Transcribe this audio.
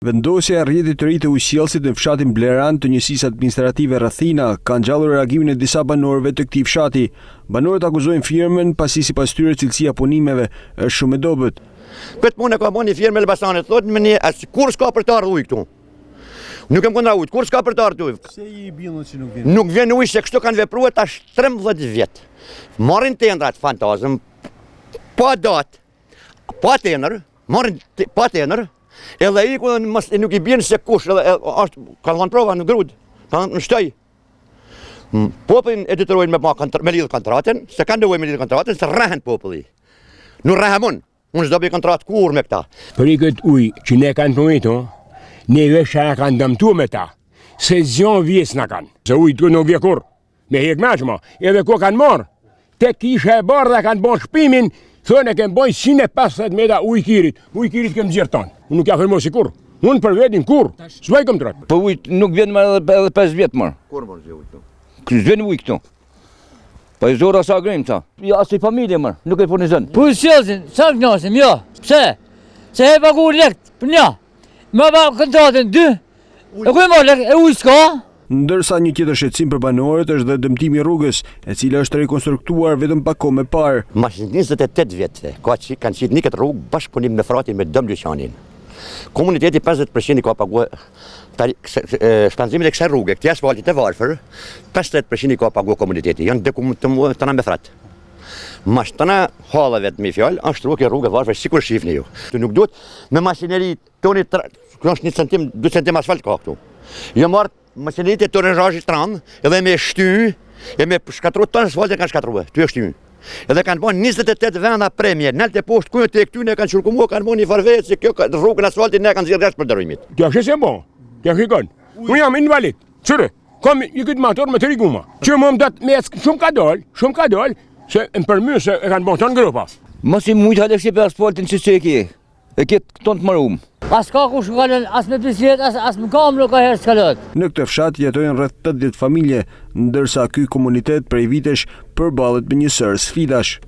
Vendosja e rrjetit të ri të ujësjellësit në fshatin Bleran të njësisë administrative Rrathina ka ngjallur reagimin e disa banorëve të këtij fshati. Banorët akuzojnë firmën pasi sipas tyre cilësia e punimeve është shumë e dobët. Këtë punë ka bënë firmë Elbasanit, thotë më ne kur s'ka për të ardhur ujë këtu. Nuk kam kundra ujë, kur s'ka për të ardhur ujë. Pse I billën që nuk vjen? Nuk vjen ujë se kështu kanë vepruar tash 13 vjet. Marrin tendrat fantazëm, pa datë, pa tendër, marrin pa tendër. Edhe I ku nuk I bjen se kush, edhe është ka dhënë prova në grud, ka në shtoj. Popullin e detyrojnë me lidh kontratën, se kanë nevojë me lidh kontratën, se rrehen populli. Nuk rrehem unë s'do bëj kontratë kur me këta. Për I këtë ujë që ne kanë punit, ne vesha na kanë dëmtu me ta, se zion vjes na kanë. Se ujë të nuk vje kur, me hek maqma, edhe ku kanë marë, te kisha e barë dhe kanë bon shpimin, thonë e kemë bojnë 150 metra ujë kirit kemë zirë tonë. Unë nuk ja firmoj si kur, unë për vetin kur, s'vaj këm të ratë. Po ujë nuk vjen më edhe 5 vjetë mërë. Kur mërë zhje ujë këtu? Kësë vjen ujë këtu. Po I zora sa grimë ta. Ja, asë I familje mërë, nuk e punizën. Po I sjellësin, sa kënasim, jo. Pse? Se e pagu lekt, për një. Më pa kontratën 2. E ku e marrë lekt, e ujë s'ka? Ndërsa një tjetër shqetësim për banorët është dhe dëmtimi I rrugës, e cila është rekonstruktuar vetëm pak kohë më parë. Mas 28 vjetëve, kanë qitë një këtë rrugë bashkëpunim me fratin me dëm Lyqanin. Komuniteti 50% I ka paguar shpenzimin e kësaj rruge, këtij asfaltit e varfër, 50% I ka paguar komuniteti, janë të na me frat. Mas tëna hallave të mi fjalë, është rrugë e varfër, sikur shifni ju. Nuk duhet me makineri toni, është 1 cm, 2 cm asfalt ka këtu. Jo marrë makineritë e tonë rrazhit tran, edhe me shty, e me shkatru tonë asfalt e kanë shkatruar, ty e shty. Edhe kanë bën 28 venda premje, nalte poshtë ku te këty ne kanë shurkumua, kanë bën një farvet se kjo rrugën asfaltit ne kanë zgjerrësh për dërimit. Kjo është e bon, kjo shikon. Unë jam invalid, çure. Kam një këtë motor me 3 guma. Që më dat me shumë ka dal, se në përmyrë se e kanë bën tonë grupa. Mos I mujtë halë shqipe asfaltin që e ki. E këtë tonë të marum. As ka ku shkallën, as me bisiklet, as me kamë ka herë s'kalot. Në këtë fshat jetojnë rreth 80 familje, ndërsa ky komunitet prej vitesh përballet me një sër sfidash.